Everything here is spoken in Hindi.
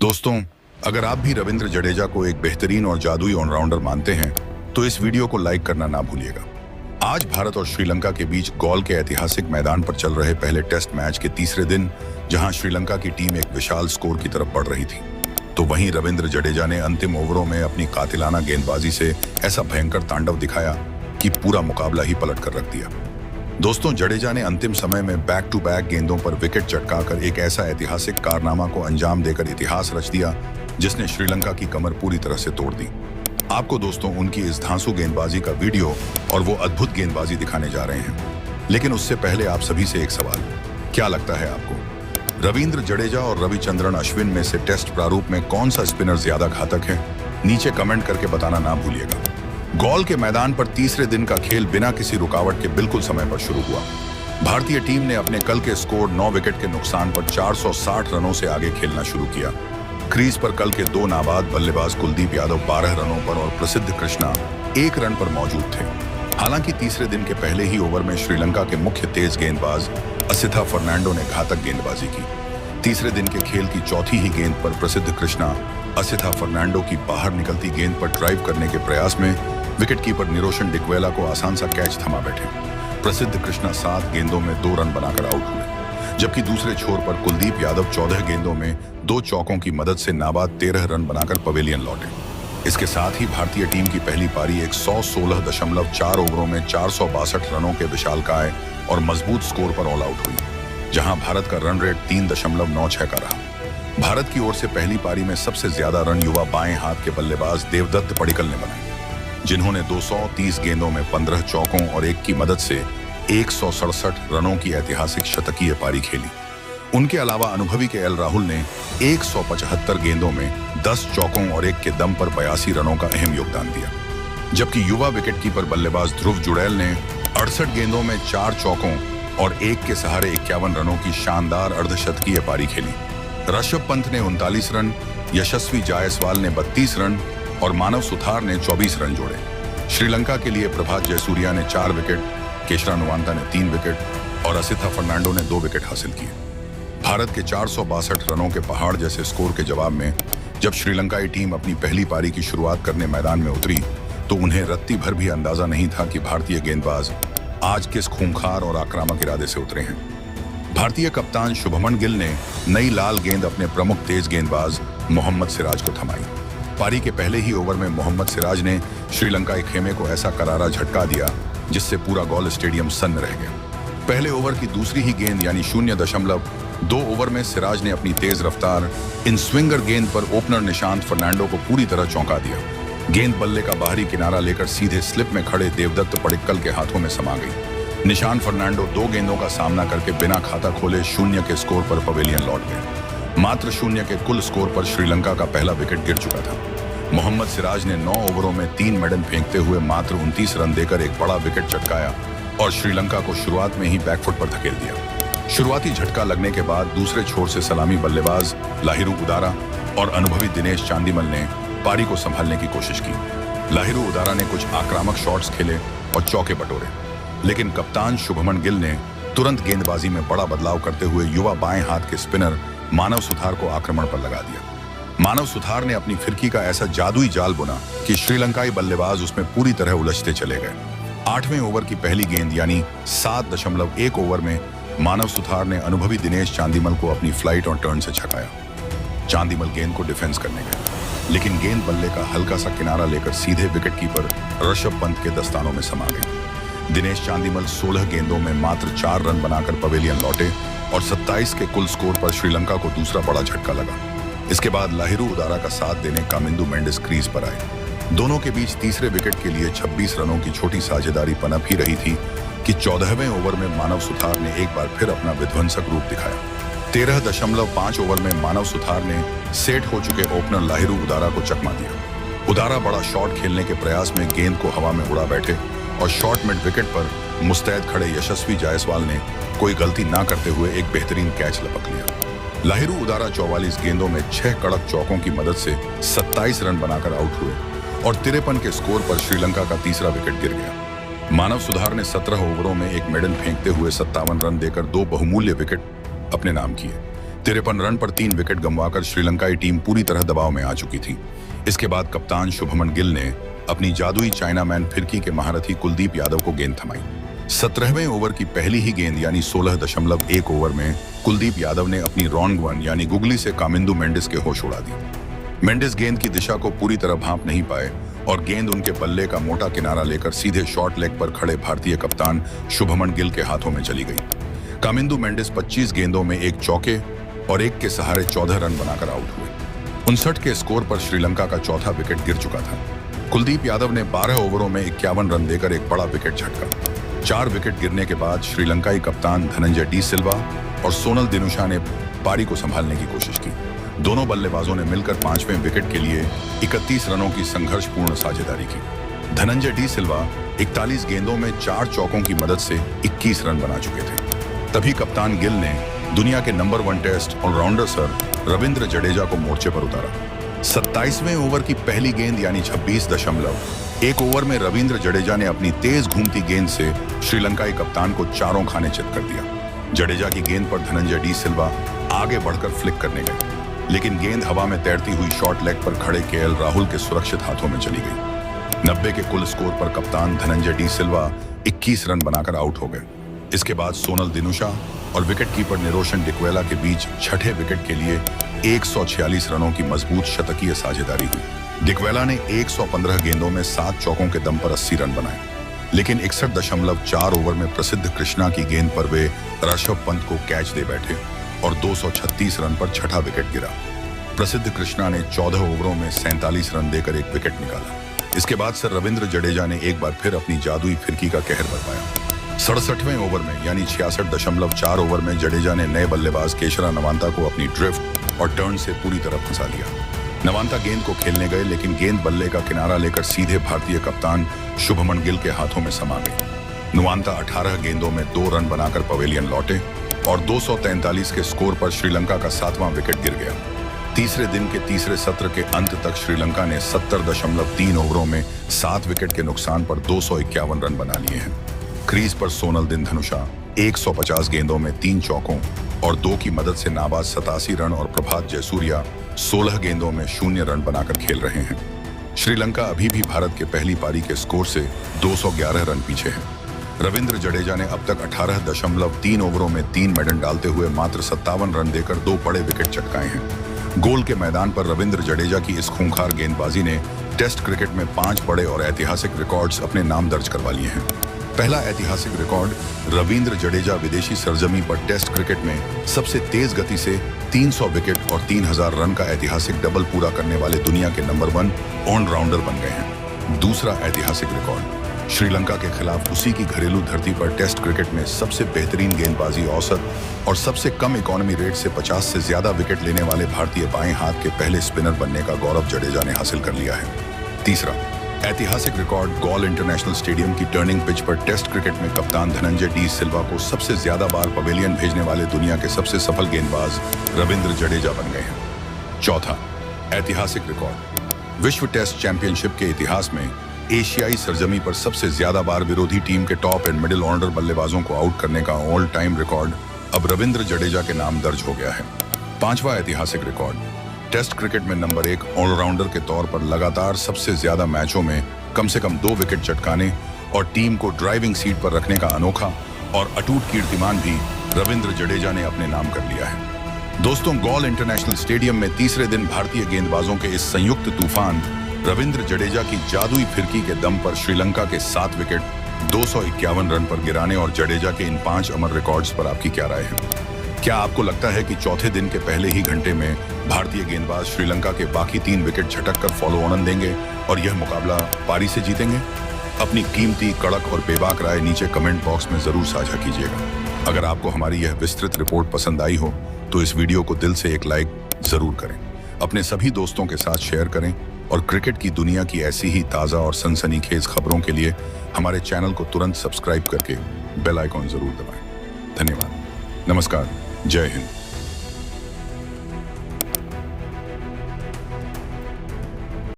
दोस्तों, अगर आप भी रविंद्र जडेजा को एक बेहतरीन और जादुई ऑलराउंडर मानते हैं तो इस वीडियो को लाइक करना ना भूलिएगा। आज भारत और श्रीलंका के बीच गौल के ऐतिहासिक मैदान पर चल रहे पहले टेस्ट मैच के तीसरे दिन जहां श्रीलंका की टीम एक विशाल स्कोर की तरफ बढ़ रही थी, तो वहीं रविंद्र जडेजा ने अंतिम ओवरों में अपनी कातिलाना गेंदबाजी से ऐसा भयंकर तांडव दिखाया कि पूरा मुकाबला ही पलट कर रख दिया। दोस्तों, जडेजा ने अंतिम समय में बैक टू बैक गेंदों पर विकेट चटकाकर एक ऐसा ऐतिहासिक कारनामा को अंजाम देकर इतिहास रच दिया जिसने श्रीलंका की कमर पूरी तरह से तोड़ दी। आपको दोस्तों उनकी इस धांसू गेंदबाजी का वीडियो और वो अद्भुत गेंदबाजी दिखाने जा रहे हैं, लेकिन उससे पहले आप सभी से एक सवाल, क्या लगता है आपको रविंद्र जडेजा और रविचंद्रन अश्विन में से टेस्ट प्रारूप में कौन सा स्पिनर ज्यादा घातक है? नीचे कमेंट करके बताना ना भूलिएगा। गौल के मैदान पर तीसरे दिन का खेल बिना किसी रुकावट के बिल्कुल समय पर शुरू हुआ। भारतीय टीम ने अपने कल के स्कोर 9 विकेट के नुकसान पर 460 रनों से आगे खेलना शुरू किया। क्रीज पर कल के 2 नाबाद बल्लेबाज कुलदीप यादव 12 रनों पर और प्रसिद्ध कृष्णा 1 रन पर मौजूद थे। हालांकि तीसरे दिन के पहले ही ओवर में श्रीलंका के मुख्य तेज गेंदबाज असिथा फर्नांडो ने घातक गेंदबाजी की। तीसरे दिन के खेल की चौथी ही गेंद पर प्रसिद्ध कृष्णा असिथा फर्नांडो की बाहर निकलती गेंद पर ड्राइव करने के प्रयास में विकेटकीपर निरोशन डिक्वेला को आसान सा कैच थमा बैठे। प्रसिद्ध कृष्णा 7 गेंदों में 2 रन बनाकर आउट हुए, जबकि दूसरे छोर पर कुलदीप यादव 14 गेंदों में 2 चौकों की मदद से नाबाद 13 रन बनाकर पवेलियन लौटे। इसके साथ ही भारतीय टीम की पहली पारी 116.4 ओवरों में 462 रनों के विशालकाय और मजबूत स्कोर पर ऑल आउट हुई, जहां भारत का रन रेट 3.96 का रहा। भारत की ओर से पहली पारी में सबसे ज्यादा रन युवा बाएं हाथ के बल्लेबाज देवदत्त पडिक्कल ने बनाए, जिन्होंने 230 गेंदों में 15 चौकों और 1 की मदद से 167 रनों की ऐतिहासिक शतकीय पारी खेली। उनके अलावा अनुभवी के एल राहुल ने 175 गेंदों में 10 चौकों और 1 के दम पर 82 रनों का अहम योगदान दिया, जबकि युवा विकेटकीपर बल्लेबाज ध्रुव जुड़ैल ने 68 गेंदों में 4 चौकों और 1 के सहारे 51 रनों की शानदार अर्धशतकीय पारी खेली। ऋषभ पंत ने 39 रन, यशस्वी जायसवाल ने 32 रन और मानव सुथार ने 24 रन जोड़े। श्रीलंका के लिए प्रभात जयसूर्या ने 4 विकेट, केशरा नुवांता ने 3 विकेट और असिथा फर्नांडो ने 2 विकेट हासिल किए। भारत के 462 रनों के पहाड़ जैसे स्कोर के जवाब में जब श्रीलंकाई टीम अपनी पहली पारी की शुरुआत करने मैदान में उतरी तो उन्हें रत्ती भर भी अंदाजा नहीं था कि भारतीय गेंदबाज आज किस खूंखार और आक्रामक इरादे से उतरे हैं। भारतीय कप्तान शुभमन गिल ने नई लाल गेंद अपने प्रमुख तेज गेंदबाज मोहम्मद सिराज को थमाई। पारी के पहले ही ओवर में मोहम्मद सिराज ने श्रीलंकाई खेमे को ऐसा करारा झटका दिया जिससे पूरा गौल स्टेडियम सन्न रह गया। पहले ओवर की दूसरी ही गेंद यानी 0.2 ओवर में सिराज ने अपनी तेज रफ्तार इन स्विंगर गेंद पर ओपनर निशांत फर्नांडो को पूरी तरह चौंका दिया। गेंद बल्ले का बाहरी किनारा लेकर सीधे स्लिप में खड़े देवदत्त पडिक्कल के हाथों में समा गई। निशांत फर्नांडो 2 गेंदों का सामना करके बिना खाता खोले 0 के स्कोर पर पवेलियन लौट गए। मात्र 0 के कुल स्कोर पर श्रीलंका का पहला विकेट गिर चुका था। मोहम्मद सिराज ने 9 ओवरों में 3 मेडन फेंकते हुए मात्र 29 रन देकर एक बड़ा विकेट चटकाया और श्रीलंका को शुरुआत में ही बैकफुट पर धकेल दिया। शुरुआती झटका लगने के बाद दूसरे छोर से सलामी बल्लेबाज लाहिरू उदारा और अनुभवी दिनेश चांदीमल ने पारी को संभालने की कोशिश की। लाहिरू उदारा ने कुछ आक्रामक शॉट्स खेले और चौके बटोरे, लेकिन कप्तान शुभमन गिल ने तुरंत गेंदबाजी में बड़ा बदलाव करते हुए युवा बाएं हाथ के स्पिनर मानव सुथार को आक्रमण पर लगा दिया। मानव सुथार ने अपनी फिरकी का ऐसा जादुई जाल बुना कि श्रीलंकाई बल्लेबाज उसमें पूरी तरह उलझते चले गए। 8वें ओवर की पहली गेंद यानी 7.1 ओवर में मानव सुथार ने अनुभवी दिनेश चांदीमल को अपनी फ्लाइट और टर्न से छकाया। चांदीमल गेंद को डिफेंस करने गए, लेकिन गेंद बल्ले का हल्का सा किनारा लेकर सीधे विकेटकीपर ऋषभ पंत के दस्तानों में समा गई। दिनेश चांदीमल 16 गेंदों में मात्र 4 रन बनाकर पवेलियन लौटे और 27 के कुल स्कोर पर श्रीलंका को दूसरा बड़ा झटका लगा। इसके बाद लाहिरू उदारा का साथ देने कामिंदु मेंडिस क्रीज पर आए। दोनों के बीच तीसरे विकेट के लिए 26 रनों की छोटी साझेदारी पनप ही रही थी कि 14वें ओवर में मानव सुथार ने एक बार फिर अपना विध्वंसक रूप दिखाया। 13.5 ओवर में मानव सुथार ने सेट हो चुके ओपनर लाहिरू उदारा को चकमा दिया। उदारा बड़ा शॉट खेलने के प्रयास में गेंद को हवा में उड़ा बैठे और शॉर्ट मिड विकेट पर मुस्तैद खड़े यशस्वी जायसवाल ने कोई गलती ना करते हुए एक बेहतरीन कैच लपक लिया। लाहिरू उदारा 44 गेंदों में 6 कड़क चौकों की मदद से 27 रन बनाकर आउट हुए और 53 के स्कोर पर श्रीलंका का तीसरा विकेट गिर गया। मानव सुथार ने 17 ओवरों में एक मेडन फेंकते हुए 57 रन देकर 2 बहुमूल्य विकेट अपने नाम किए। 53 रन पर 3 विकेट गंवाकर श्रीलंकाई टीम पूरी तरह दबाव में आ चुकी थी। इसके बाद कप्तान शुभमन गिल ने अपनी जादुई चाइनामैन फिरकी के महारथी कुलदीप यादव को गेंद थमाई। 17वें ओवर की पहली ही गेंद यानी 16.1 ओवर में कुलदीप यादव ने अपनी रॉन्ग वन यानी गुगली से कामिंदु मेंडिस के होश उड़ा दिए। मेंडिस गेंद की दिशा को पूरी तरह भांप नहीं पाए और गेंद उनके बल्ले का मोटा किनारा लेकर सीधे शॉर्ट लेग पर खड़े भारतीय कप्तान शुभमन गिल के हाथों में चली गई। कामिंदु मेंडिस 25 गेंदों में एक चौके और एक के सहारे 14 रन बनाकर आउट हुए। 59 के स्कोर पर श्रीलंका का चौथा विकेट गिर चुका था। कुलदीप यादव ने 12 ओवरों में 51 रन देकर एक बड़ा विकेट झटका। 4 विकेट गिरने के बाद श्रीलंकाई कप्तान धनंजय डी सिल्वा और सोनल दिनुशा ने पारी को संभालने की कोशिश की। दोनों बल्लेबाजों ने मिलकर 5वें विकेट के लिए 31 रनों की संघर्षपूर्ण साझेदारी की। धनंजय डी सिल्वा 41 गेंदों में 4 चौकों की मदद से 21 रन बना चुके थे। तभी कप्तान गिल ने दुनिया के number 1 test allrounder sir Ravindra Jadeja को मोर्चे पर उतारा। 27वें ओवर की पहली गेंद यानी 26.1 ओवर में रविंद्र जडेजा ने अपनी तेज घूमती गेंद से श्रीलंकाई कप्तान को चारों खाने चित कर दिया। जडेजा की गेंद पर धनंजय डी सिल्वा आगे बढ़कर फ्लिक करने गए, लेकिन गेंद हवा में तैरती हुई शॉर्ट लेग पर खड़े केएल राहुल के सुरक्षित हाथों में चली गई। 90 के कुल स्कोर पर कप्तान धनंजय डी सिल्वा 21 रन बनाकर आउट हो गए। इसके बाद सोनल दिनुशा और विकेटकीपर निरोशन डिक्वेला के बीच छठे विकेट के लिए 146 रनों की मजबूत शतकीय साझेदारी हुई। डिक्वेला ने 115 गेंदों में 7 चौकों के दम पर 80 रन बनाए, लेकिन 61.4 ओवर में प्रसिद्ध कृष्णा की गेंद पर वे ऋषभ पंत को कैच दे बैठे और 236 रन पर छठा विकेट गिरा। प्रसिद्ध कृष्णा ने 14 ओवरों में 47 रन देकर एक विकेट निकाला। इसके बाद सर रविंद्र जडेजा ने एक बार फिर अपनी जादुई फिरकी का कहर बरपाया। 67वें ओवर में यानी 66.4 ओवर में जडेजा ने नए बल्लेबाज केशरा नवांता को अपनी ड्रिफ्ट और टर्न से पूरी तरह फंसा लिया। नवांता गेंद को खेलने गए, लेकिन गेंद बल्ले का किनारा लेकर सीधे भारतीय कप्तान शुभमन गिल के हाथों में समा गई। नवांता 18 गेंदों में 2 रन बनाकर पवेलियन लौटे और 243 के स्कोर पर श्रीलंका का 7वां विकेट गिर गया। तीसरे दिन के तीसरे सत्र के अंत तक श्रीलंका ने 70.3 ओवरों में 7 विकेट के नुकसान पर 251 रन बना लिए हैं। क्रीज पर सोनल दिनुशा 150 गेंदों में 3 चौकों और 2 की मदद से नाबाद 87 रन और प्रभात जयसूर्या 16 गेंदों में 0 रन बनाकर खेल रहे हैं। श्रीलंका अभी भी भारत के पहली पारी के स्कोर से 211 रन पीछे है। रविंद्र जडेजा ने अब तक 18.3 ओवरों में 3 मेडन डालते हुए मात्र 57 रन देकर 2 बड़े विकेट चटकाए हैं। गोल के मैदान पर रविंद्र जडेजा की इस खूंखार गेंदबाजी ने टेस्ट क्रिकेट में 5 बड़े और ऐतिहासिक रिकॉर्ड्स अपने नाम दर्ज करवा लिए हैं। पहला ऐतिहासिक रिकॉर्ड, रविंद्र जडेजा विदेशी सरजमी पर टेस्ट क्रिकेट में सबसे तेज गति से 300 विकेट और 3000 रन का ऐतिहासिक डबल पूरा करने वाले दुनिया के नंबर 1 ऑलराउंडर बन गए हैं। दूसरा ऐतिहासिक रिकॉर्ड, श्रीलंका के खिलाफ उसी की घरेलू धरती पर टेस्ट क्रिकेट में सबसे बेहतरीन गेंदबाजी औसत और सबसे कम इकोनॉमी रेट से 50 से ज्यादा विकेट लेने वाले भारतीय बाएं हाथ के पहले स्पिनर बनने का गौरव जडेजा ने हासिल कर लिया है। तीसरा ऐतिहासिक रिकॉर्ड, गॉल इंटरनेशनल स्टेडियम की टर्निंग पिच पर टेस्ट क्रिकेट में कप्तान धनंजय डी सिल्वा को सबसे ज्यादा बार पवेलियन भेजने वाले दुनिया के सबसे सफल गेंदबाज रविंद्र जडेजा बन गए हैं। चौथा ऐतिहासिक रिकॉर्ड, विश्व टेस्ट चैंपियनशिप के इतिहास में एशियाई सरजमी पर सबसे ज्यादा बार विरोधी टीम के टॉप एंड मिडिल ऑर्डर बल्लेबाजों को आउट करने का ऑल टाइम रिकॉर्ड अब रविंद्र जडेजा के नाम दर्ज हो गया है। पांचवा ऐतिहासिक रिकॉर्ड, टेस्ट क्रिकेट में नंबर 1 ऑलराउंडर के तौर पर लगातार सबसे ज्यादा मैचों में कम से कम 2 विकेट चटकाने और टीम को ड्राइविंग सीट पर रखने का अनोखा और अटूट कीर्तिमान भी रविंद्र जडेजा ने अपने नाम कर लिया है। दोस्तों, गॉल इंटरनेशनल स्टेडियम में तीसरे दिन भारतीय गेंदबाजों के इस संयुक्त तूफान रविंद्र जडेजा की जादुई फिरकी के दम पर श्रीलंका के 7 विकेट 251 रन पर गिराने और जडेजा के इन 5 अमर रिकॉर्ड्स पर आपकी क्या राय है? क्या आपको लगता है कि चौथे दिन के पहले ही घंटे में भारतीय गेंदबाज श्रीलंका के बाकी 3 विकेट झटक कर फॉलो ऑन देंगे और यह मुकाबला पारी से जीतेंगे? अपनी कीमती, कड़क और बेबाक राय नीचे कमेंट बॉक्स में जरूर साझा कीजिएगा। अगर आपको हमारी यह विस्तृत रिपोर्ट पसंद आई हो तो इस वीडियो को दिल से एक लाइक जरूर करें, अपने सभी दोस्तों के साथ शेयर करें और क्रिकेट की दुनिया की ऐसी ही ताज़ा और सनसनीखेज खबरों के लिए हमारे चैनल को तुरंत सब्सक्राइब करके बेल आइकॉन जरूर दबाएं। धन्यवाद। नमस्कार। जय हिंद।